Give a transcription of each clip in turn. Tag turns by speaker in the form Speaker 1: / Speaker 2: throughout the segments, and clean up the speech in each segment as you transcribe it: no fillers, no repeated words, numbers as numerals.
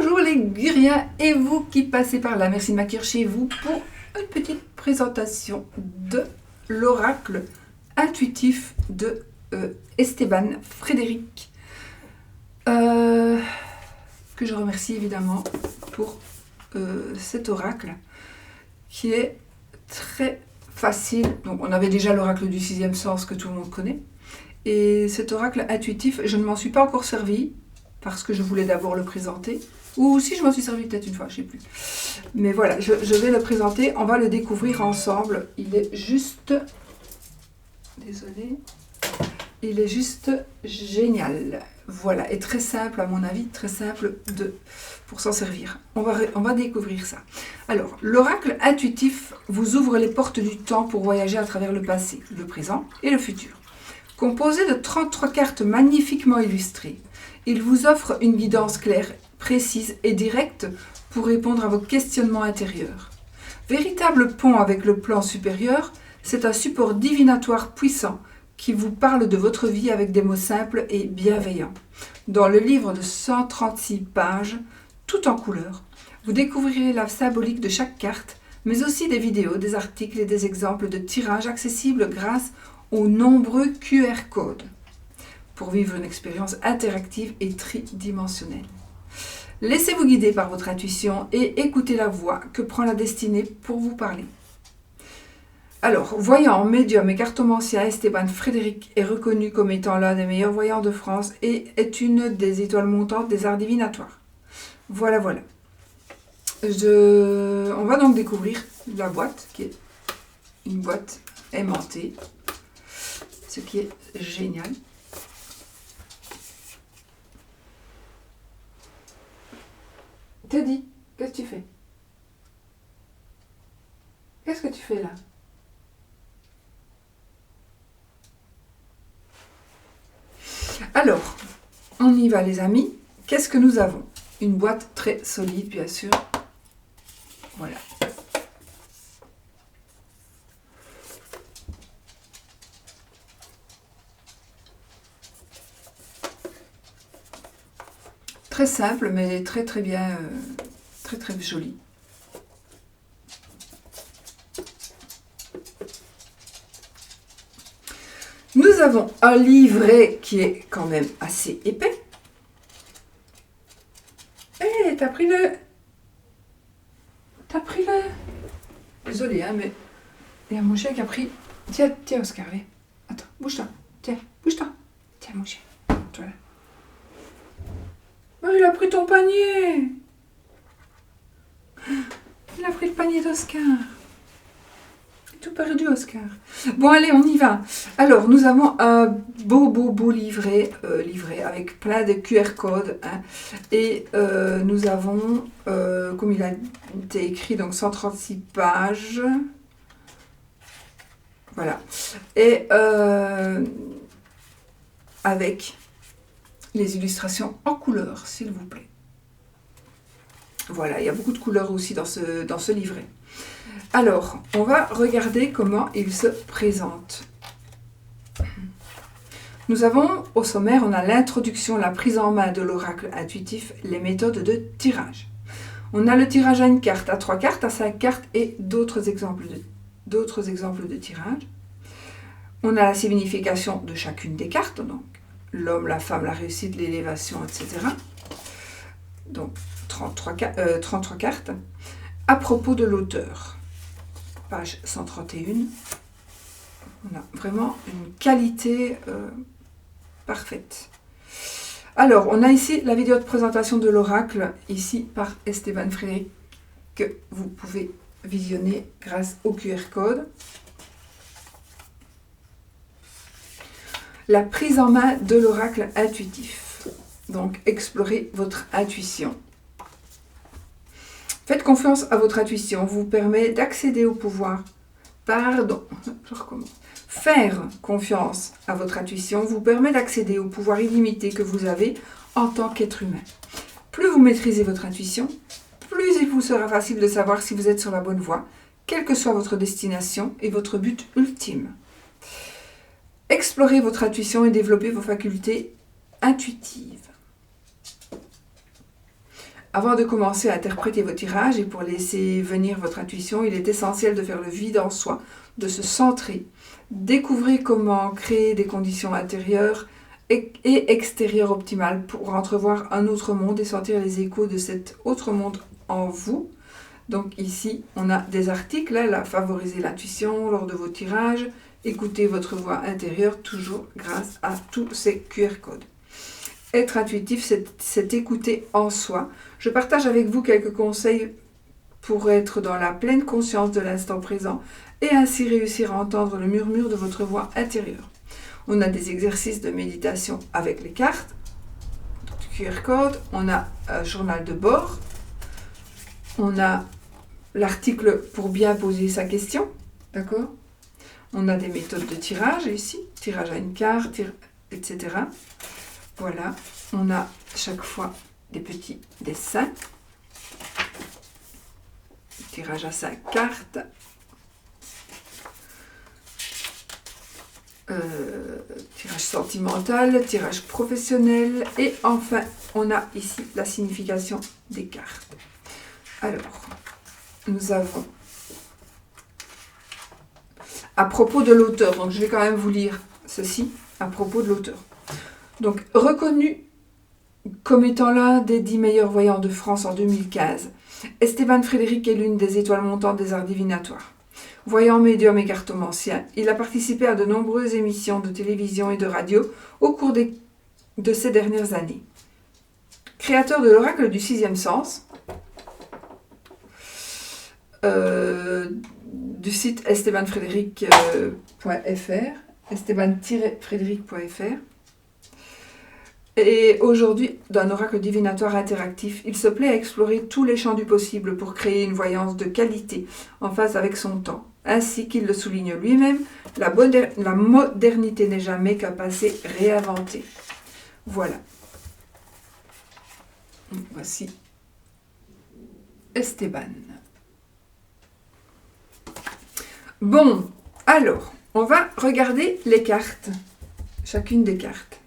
Speaker 1: Bonjour les Guriens et vous qui passez par là, merci de m'accueillir chez vous pour une petite présentation de l'oracle intuitif de Esteban Frédéric, que je remercie évidemment pour cet oracle qui est très facile. Donc on avait déjà l'oracle du sixième sens que tout le monde connaît, et cet oracle intuitif, je ne m'en suis pas encore servi parce que je voulais d'abord le présenter, ou si je m'en suis servi peut-être une fois, je ne sais plus. Mais voilà, je vais le présenter, on va le découvrir ensemble. Il est juste... Désolée. Il est juste génial. Voilà, et très simple à mon avis, très simple pour s'en servir. On va découvrir ça. Alors, l'oracle intuitif vous ouvre les portes du temps pour voyager à travers le passé, le présent et le futur. Composé de 33 cartes magnifiquement illustrées, il vous offre une guidance claire, précise et directe pour répondre à vos questionnements intérieurs. Véritable pont avec le plan supérieur, c'est un support divinatoire puissant qui vous parle de votre vie avec des mots simples et bienveillants. Dans le livre de 136 pages, tout en couleurs, vous découvrirez la symbolique de chaque carte, mais aussi des vidéos, des articles et des exemples de tirages accessibles grâce aux nombreux QR codes pour vivre une expérience interactive et tridimensionnelle. Laissez-vous guider par votre intuition et écoutez la voix que prend la destinée pour vous parler. Alors, voyant, médium et cartomancien, Esteban Frédéric est reconnu comme étant l'un des meilleurs voyants de France et est une des étoiles montantes des arts divinatoires. Voilà. On va donc découvrir la boîte, qui est une boîte aimantée, ce qui est génial. Teddy, qu'est-ce que tu fais? Qu'est-ce que tu fais là? Alors, on y va les amis. Qu'est-ce que nous avons? Une boîte très solide, bien sûr. Voilà. Très simple, mais très bien, très joli. Nous avons un livret qui est quand même assez épais. Hé, t'as pris le... Désolée, hein, mais... Il y a mon chien qui a pris... Tiens, Oscar, viens. Attends, bouge-toi. Tiens, bouge-toi. Tiens, mon chien. Voilà. Oh, il a pris ton panier. Il a pris le panier d'Oscar. Tout perdu, Oscar. Bon, allez, on y va. Alors, nous avons un beau livret, avec plein de QR codes. Hein, et nous avons, comme il a été écrit, donc 136 pages. Voilà. Et avec les illustrations en couleur, s'il vous plaît. Voilà, il y a beaucoup de couleurs aussi dans ce livret. Alors, on va regarder comment il se présente. Nous avons, au sommaire, on a l'introduction, la prise en main de l'oracle intuitif, les méthodes de tirage. On a le tirage à une carte, à 3 cartes, à 5 cartes et d'autres exemples de tirage. On a la signification de chacune des cartes, donc l'homme, la femme, la réussite, l'élévation, etc. Donc, 33 cartes. À propos de l'auteur, page 131, on a vraiment une qualité parfaite. Alors, on a ici la vidéo de présentation de l'oracle, ici par Esteban Frédéric, que vous pouvez visionner grâce au QR code. La prise en main de l'oracle intuitif. Donc, explorez votre intuition. Faites confiance à votre intuition, vous permet d'accéder au pouvoir. Je recommence. Faire confiance à votre intuition vous permet d'accéder au pouvoir illimité que vous avez en tant qu'être humain. Plus vous maîtrisez votre intuition, plus il vous sera facile de savoir si vous êtes sur la bonne voie, quelle que soit votre destination et votre but ultime. Explorez votre intuition et développez vos facultés intuitives. Avant de commencer à interpréter vos tirages et pour laisser venir votre intuition, il est essentiel de faire le vide en soi, de se centrer. Découvrez comment créer des conditions intérieures et extérieures optimales pour entrevoir un autre monde et sentir les échos de cet autre monde en vous. Donc ici, on a des articles, là, favoriser l'intuition lors de vos tirages, écoutez votre voix intérieure, toujours grâce à tous ces QR codes. Être intuitif, c'est écouter en soi. Je partage avec vous quelques conseils pour être dans la pleine conscience de l'instant présent et ainsi réussir à entendre le murmure de votre voix intérieure. On a des exercices de méditation avec les cartes, QR code, on a un journal de bord, on a l'article pour bien poser sa question, d'accord? On a des méthodes de tirage ici, tirage à une carte, etc. Voilà, on a chaque fois des petits dessins, tirage à 5 cartes, tirage sentimental, tirage professionnel et enfin on a ici la signification des cartes. Alors, nous avons à propos de l'auteur, donc je vais quand même vous lire ceci à propos de l'auteur. Donc, reconnu comme étant l'un des 10 meilleurs voyants de France en 2015, Esteban Frédéric est l'une des étoiles montantes des arts divinatoires. Voyant médium et cartomancien, il a participé à de nombreuses émissions de télévision et de radio au cours de ces dernières années. Créateur de l'oracle du sixième sens, du site estebanfrédéric.fr, esteban-frédéric.fr, et aujourd'hui d'un oracle divinatoire interactif. Il se plaît à explorer tous les champs du possible pour créer une voyance de qualité en phase avec son temps. Ainsi qu'il le souligne lui-même, la modernité n'est jamais qu'un passé réinventé. Voilà. Voici Esteban. Bon, alors, on va regarder les cartes, chacune des cartes.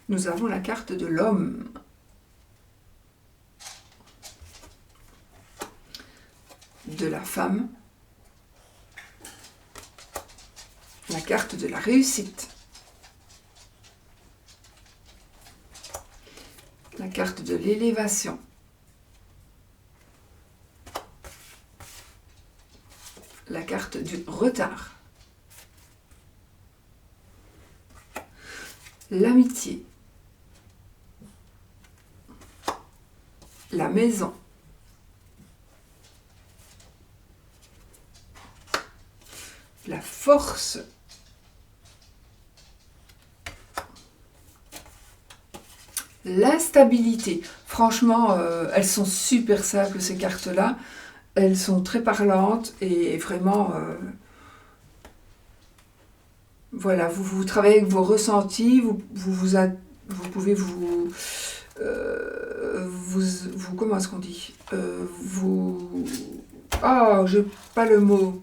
Speaker 1: Nous avons la carte de l'homme. De la femme. La carte de la réussite. La carte de l'élévation. La carte du retard. L'amitié. La maison. La force. L'instabilité. Franchement, elles sont super simples ces cartes-là. Elles sont très parlantes et vraiment, voilà, vous travaillez avec vos ressentis, vous pouvez comment est-ce qu'on dit, j'ai pas le mot.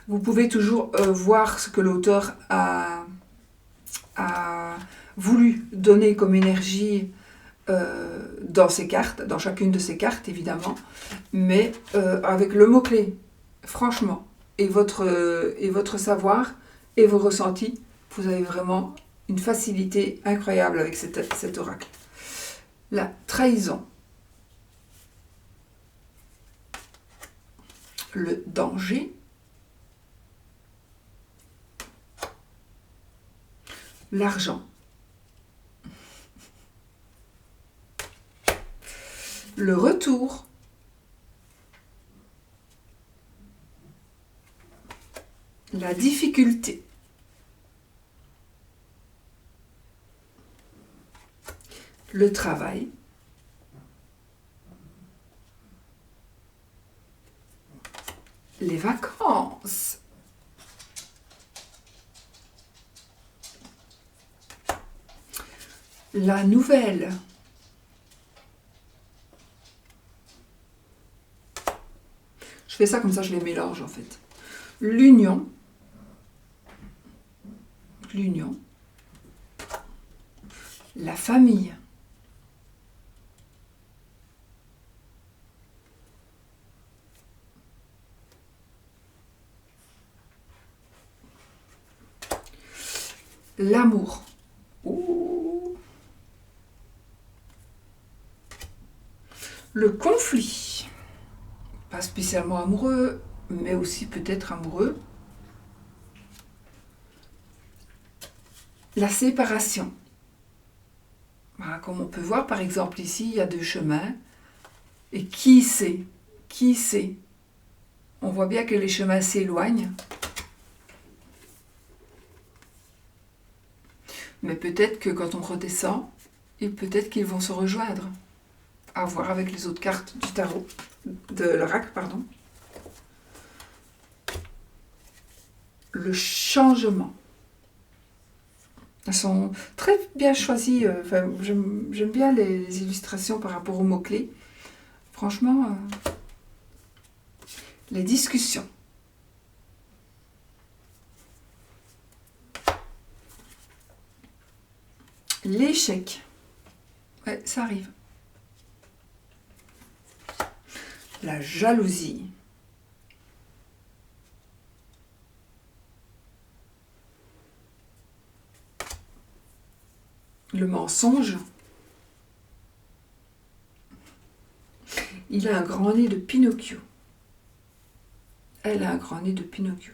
Speaker 1: Vous pouvez toujours voir ce que l'auteur a voulu donner comme énergie dans ces cartes, dans chacune de ces cartes évidemment, mais avec le mot-clé, franchement, et votre savoir et vos ressentis, vous avez vraiment une facilité incroyable avec cet oracle. La trahison, le danger, l'argent, le retour, la difficulté, le travail, les vacances, la nouvelle, je fais ça comme ça, je les mélange en fait, l'union, la famille, L'amour. Ouh. Le conflit. Pas spécialement amoureux, mais aussi peut-être amoureux. La séparation. Voilà, comme on peut voir, par exemple, ici, il y a 2 chemins. Et qui sait? Qui sait? On voit bien que les chemins s'éloignent. Mais peut-être que quand on redescend, et peut-être qu'ils vont se rejoindre. À voir avec les autres cartes du tarot, de l'oracle, pardon. Le changement. Elles sont très bien choisies. Enfin, j'aime bien les illustrations par rapport aux mots-clés. Franchement, les discussions. L'échec. Ouais, ça arrive. La jalousie. Le mensonge. Il a un grand nez de Pinocchio. Elle a un grand nez de Pinocchio.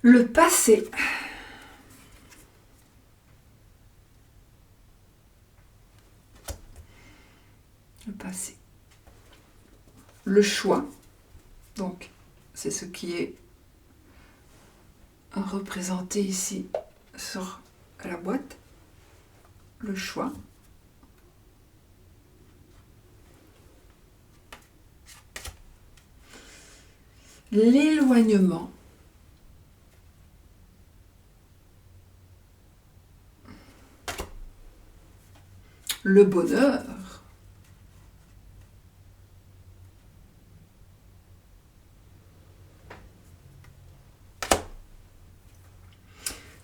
Speaker 1: Le passé. Le passé. Le choix. Donc, c'est ce qui est représenté ici sur la boîte. Le choix. L'éloignement. Le bonheur.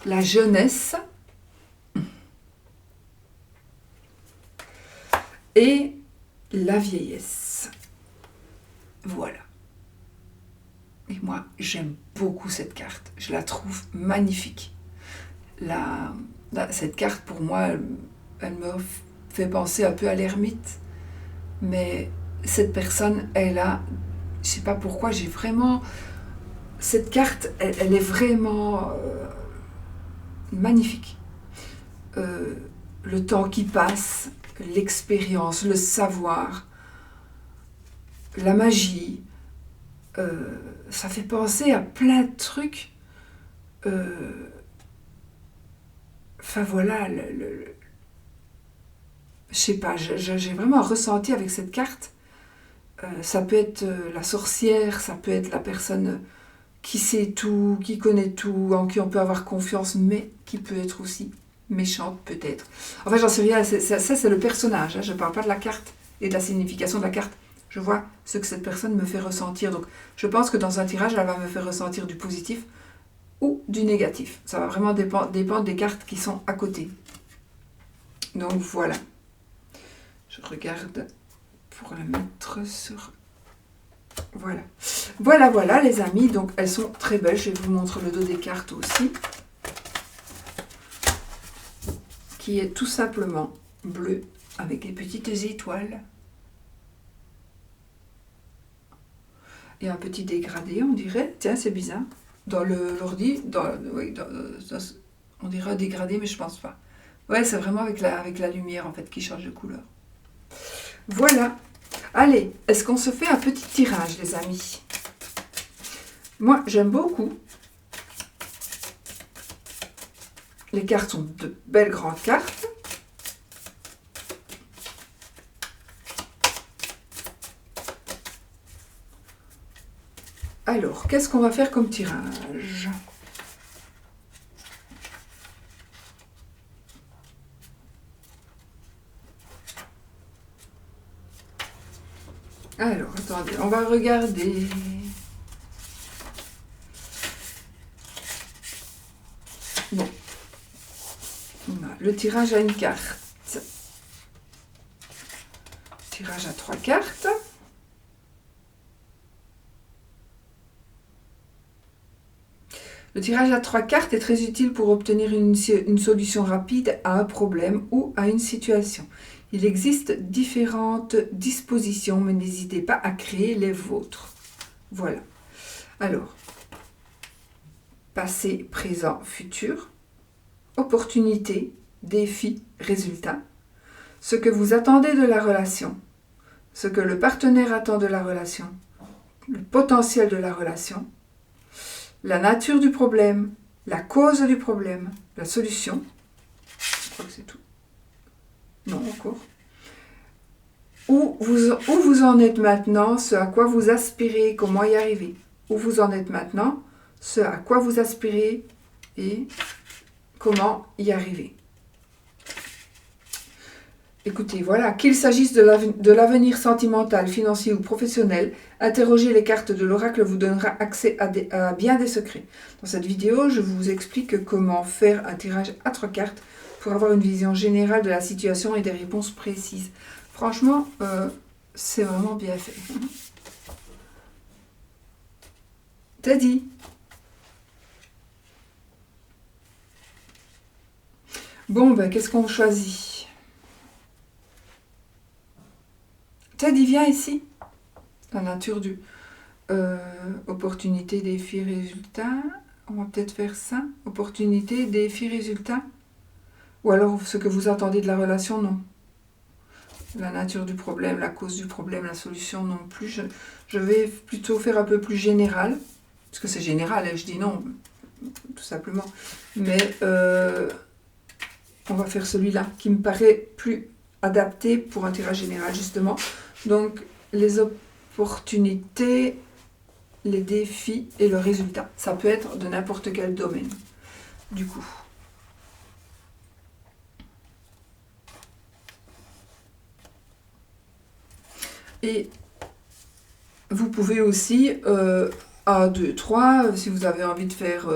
Speaker 1: La jeunesse. Et la vieillesse. Voilà. Et moi, j'aime beaucoup cette carte. Je la trouve magnifique. Cette carte, pour moi, elle me fait penser un peu à l'ermite. Mais cette personne, elle a... Je ne sais pas pourquoi, j'ai vraiment... Cette carte, elle est vraiment magnifique. Le temps qui passe, l'expérience, le savoir, la magie, ça fait penser à plein de trucs. Enfin voilà, je sais pas, j'ai vraiment un ressenti avec cette carte. Ça peut être la sorcière, ça peut être la personne qui sait tout, qui connaît tout, en qui on peut avoir confiance, mais qui peut être aussi méchante peut-être. Enfin, j'en sais rien, ça c'est le personnage, hein. Je ne parle pas de la carte et de la signification de la carte. Je vois ce que cette personne me fait ressentir. Donc, je pense que dans un tirage, elle va me faire ressentir du positif ou du négatif. Ça va vraiment dépendre des cartes qui sont à côté. Donc, voilà. Je regarde pour la mettre sur... Voilà. Voilà, les amis. Donc, elles sont très belles. Je vais vous montrer le dos des cartes aussi. Qui est tout simplement bleu avec des petites étoiles. Et un petit dégradé, on dirait. Tiens, c'est bizarre. Dans l'ordi, on dirait un dégradé, mais je pense pas. Ouais, c'est vraiment avec la lumière, en fait, qui change de couleur. Voilà. Allez, est-ce qu'on se fait un petit tirage, les amis? Moi, j'aime beaucoup. Les cartes sont de belles grandes cartes. Alors, qu'est-ce qu'on va faire comme tirage? Alors, attendez, on va regarder. Bon. Le tirage à une carte. Tirage à 3 cartes. Le tirage à 3 cartes est très utile pour obtenir une solution rapide à un problème ou à une situation. Il existe différentes dispositions, mais n'hésitez pas à créer les vôtres. Voilà. Alors, passé, présent, futur, opportunité, défi, résultat, ce que vous attendez de la relation, ce que le partenaire attend de la relation, le potentiel de la relation, la nature du problème, la cause du problème, la solution. Je crois que c'est tout. Non, encore. Où vous en êtes maintenant, ce à quoi vous aspirez, comment y arriver. Où vous en êtes maintenant, ce à quoi vous aspirez et comment y arriver. Écoutez, voilà, qu'il s'agisse de l'avenir sentimental, financier ou professionnel, interroger les cartes de l'oracle vous donnera accès à bien des secrets. Dans cette vidéo, je vous explique comment faire un tirage à 3 cartes pour avoir une vision générale de la situation et des réponses précises. Franchement, c'est vraiment bien fait. T'as dit. Bon, ben, qu'est-ce qu'on choisit? Teddy, viens ici. La nature du opportunité, défi, résultat. On va peut-être faire ça. Opportunité, défi, résultat. Ou alors ce que vous attendez de la relation, non. La nature du problème, la cause du problème, la solution, non plus. Je vais plutôt faire un peu plus général. Parce que c'est général, et je dis non, tout simplement. Mais on va faire celui-là, qui me paraît plus adapté pour un tirage général, justement. Donc, les opportunités, les défis et le résultat. Ça peut être de n'importe quel domaine, du coup. Et vous pouvez aussi 1, 2, 3, si vous avez envie de faire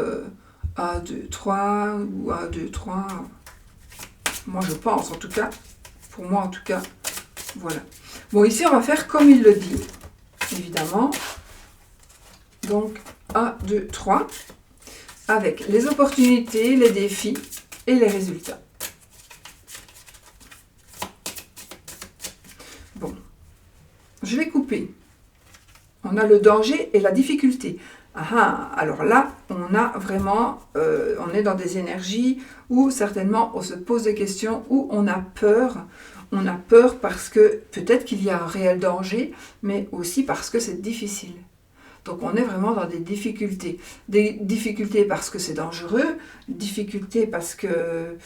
Speaker 1: 1, 2, 3 ou 1, 2, 3. Moi, je pense, en tout cas. Pour moi, en tout cas. Voilà. Bon, ici, on va faire comme il le dit, évidemment. Donc, 1, 2, 3, avec les opportunités, les défis et les résultats. Bon, je vais couper. On a le danger et la difficulté. Ah, alors là, on a vraiment, on est dans des énergies où certainement on se pose des questions, où on a peur. On a peur parce que peut-être qu'il y a un réel danger, mais aussi parce que c'est difficile. Donc on est vraiment dans des difficultés. Des difficultés parce que c'est dangereux, difficultés parce que...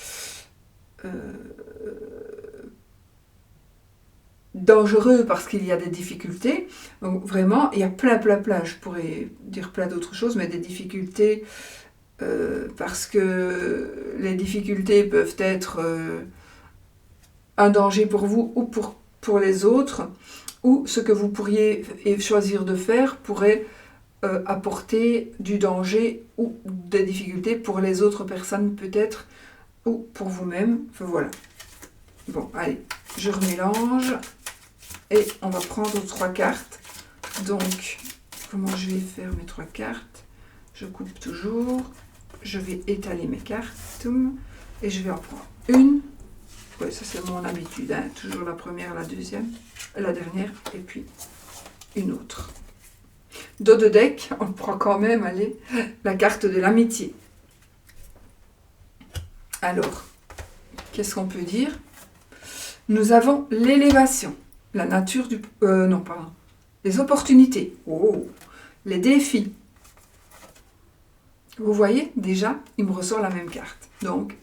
Speaker 1: dangereux parce qu'il y a des difficultés. Donc vraiment, il y a plein, je pourrais dire plein d'autres choses, mais des difficultés parce que les difficultés peuvent être un danger pour vous ou pour les autres, ou ce que vous pourriez choisir de faire pourrait apporter du danger ou des difficultés pour les autres personnes peut-être, ou pour vous-même. Enfin, voilà. Bon, allez, je remélange et on va prendre 3 cartes. Donc, comment je vais faire mes 3 cartes? Je coupe toujours, je vais étaler mes cartes et je vais en prendre une. Oui, ça c'est mon habitude, hein. Toujours la première, la deuxième, la dernière, et puis une autre. Dos de deck, on prend quand même, allez, la carte de l'amitié. Alors, qu'est-ce qu'on peut dire? Nous avons l'élévation, la nature du... non, pardon. Les opportunités, oh, les défis. Vous voyez, déjà, il me ressort la même carte. Donc,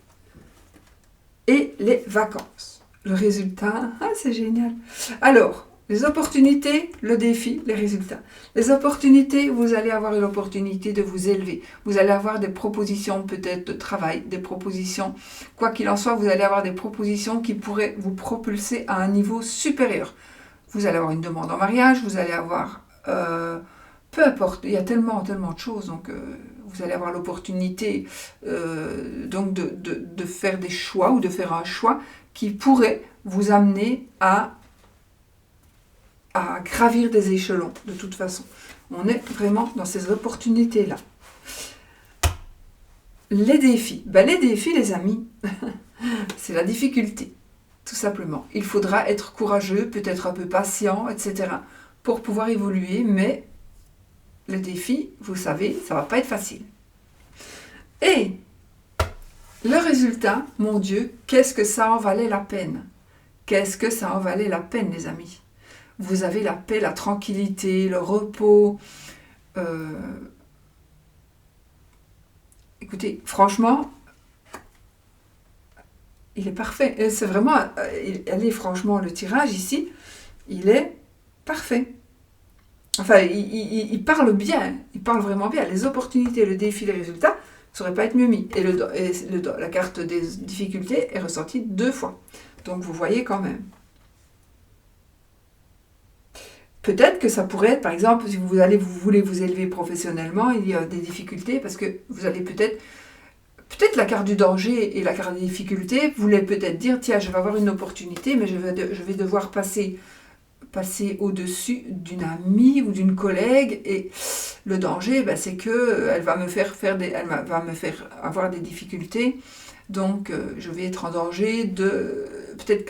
Speaker 1: et les vacances. Le résultat, ah, c'est génial. Alors, les opportunités, le défi, les résultats. Les opportunités, vous allez avoir l'opportunité de vous élever. Vous allez avoir des propositions peut-être de travail, des propositions, quoi qu'il en soit, vous allez avoir des propositions qui pourraient vous propulser à un niveau supérieur. Vous allez avoir une demande en mariage, vous allez avoir... peu importe, il y a tellement de choses, donc... vous allez avoir l'opportunité donc de faire des choix ou de faire un choix qui pourrait vous amener à gravir des échelons, de toute façon. On est vraiment dans ces opportunités-là. les défis. Ben, les défis, les amis, c'est la difficulté, tout simplement. Il faudra être courageux, peut-être un peu patient, etc. pour pouvoir évoluer, mais les défis, vous savez, ça ne va pas être facile. Et le résultat, mon Dieu, qu'est-ce que ça en valait la peine? Qu'est-ce que ça en valait la peine, les amis? Vous avez la paix, la tranquillité, le repos. Écoutez, franchement, il est parfait. Et c'est vraiment, allez, franchement, le tirage ici, il est parfait. Enfin, il parle bien, il parle vraiment bien. Les opportunités, le défi, les résultats, ça n'aurait pas été mieux mis. Et la carte des difficultés est ressortie 2 fois. Donc, vous voyez quand même. Peut-être que ça pourrait être, par exemple, si vous voulez vous élever professionnellement, il y a des difficultés parce que vous allez peut-être la carte du danger et la carte des difficultés, vous voulez peut-être dire, tiens, je vais avoir une opportunité, mais je vais devoir passer au-dessus d'une amie ou d'une collègue, et le danger, ben, c'est que elle va me faire avoir des difficultés, donc je vais être en danger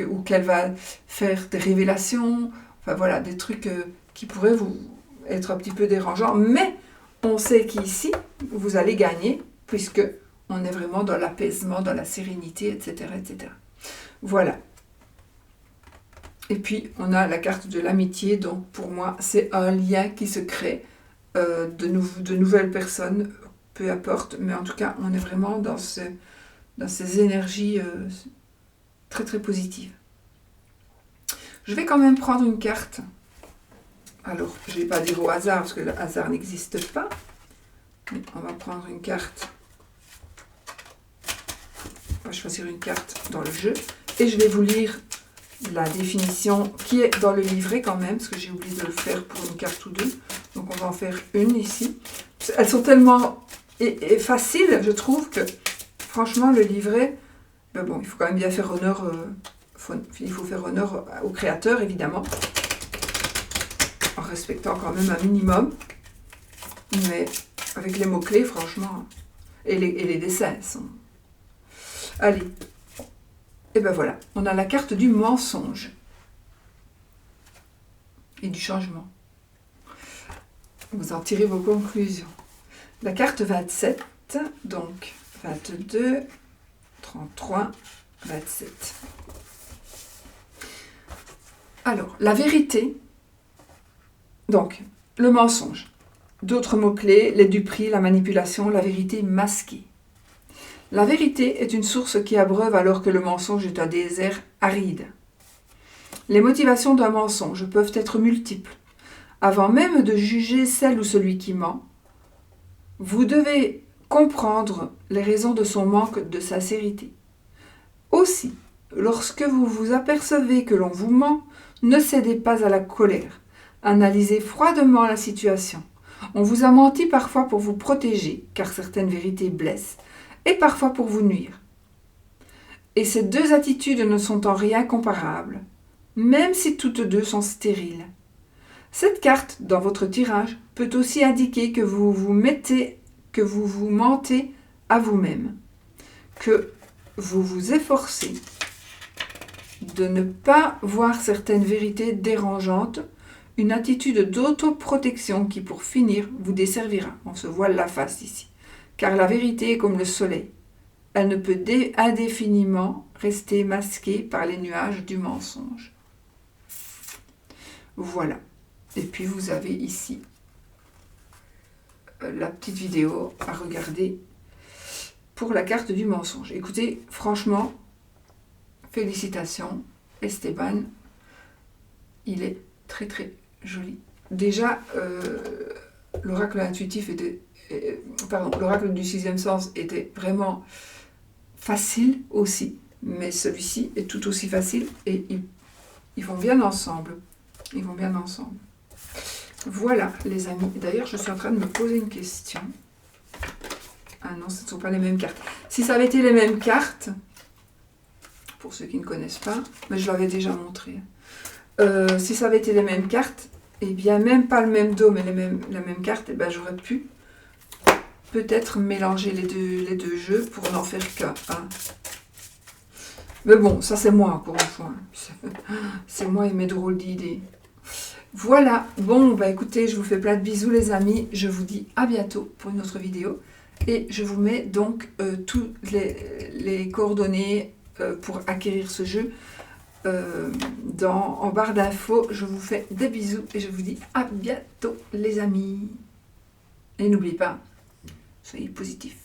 Speaker 1: ou qu'elle va faire des révélations. Enfin voilà, des trucs qui pourraient vous être un petit peu dérangeants. Mais on sait qu'ici, vous allez gagner, puisque on est vraiment dans l'apaisement, dans la sérénité, etc., etc. Voilà. Et puis, on a la carte de l'amitié. Donc, pour moi, c'est un lien qui se crée de nouvelles personnes, peu importe. Mais en tout cas, on est vraiment dans ces énergies très, très positives. Je vais quand même prendre une carte. Alors, je ne vais pas dire au hasard, parce que le hasard n'existe pas. Mais on va prendre une carte. On va choisir une carte dans le jeu. Et je vais vous lire la définition qui est dans le livret quand même, parce que j'ai oublié de le faire pour une carte ou deux. Donc, on va en faire une ici. Elles sont tellement faciles, je trouve, que franchement, le livret, ben bon, il faut quand même bien faire honneur... il faut faire honneur au créateur, évidemment, en respectant quand même un minimum, mais avec les mots-clés, franchement, et les dessins sont... Allez, et ben voilà, on a la carte du mensonge et du changement. Vous en tirez vos conclusions. La carte 27, donc 22, 33, 27. Alors, la vérité, donc, le mensonge. D'autres mots-clés, les duperies, la manipulation, la vérité masquée. La vérité est une source qui abreuve alors que le mensonge est un désert aride. Les motivations d'un mensonge peuvent être multiples. Avant même de juger celle ou celui qui ment, vous devez comprendre les raisons de son manque de sincérité. Aussi, lorsque vous vous apercevez que l'on vous ment, ne cédez pas à la colère. Analysez froidement la situation. On vous a menti parfois pour vous protéger, car certaines vérités blessent, et parfois pour vous nuire. Et ces deux attitudes ne sont en rien comparables, même si toutes deux sont stériles. Cette carte, dans votre tirage, peut aussi indiquer que vous vous mentez à vous-même, que vous vous efforcez de ne pas voir certaines vérités dérangeantes, une attitude d'autoprotection qui, pour finir, vous desservira. On se voile la face ici. Car la vérité est comme le soleil. Elle ne peut indéfiniment rester masquée par les nuages du mensonge. Voilà. Et puis vous avez ici la petite vidéo à regarder pour la carte du mensonge. Écoutez, franchement, félicitations, Esteban. Il est très très joli. Déjà, l'oracle intuitif l'oracle du sixième sens était vraiment facile aussi, mais celui-ci est tout aussi facile et ils vont bien ensemble. Ils vont bien ensemble. Voilà, les amis. D'ailleurs, je suis en train de me poser une question. Ah non, ce ne sont pas les mêmes cartes. Si ça avait été les mêmes cartes, pour ceux qui ne connaissent pas, mais je l'avais déjà montré. Si ça avait été les mêmes cartes, et bien même pas le même dos, mais la même carte, et ben j'aurais pu peut-être mélanger les deux jeux pour n'en faire qu'un. Mais bon, ça c'est moi encore une fois. C'est moi et mes drôles d'idées. Voilà, bon, bah écoutez, je vous fais plein de bisous les amis. Je vous dis à bientôt pour une autre vidéo. Et je vous mets donc tous les coordonnées pour acquérir ce jeu en barre d'infos. Je vous fais des bisous et je vous dis à bientôt les amis. Et n'oubliez pas, soyez positifs.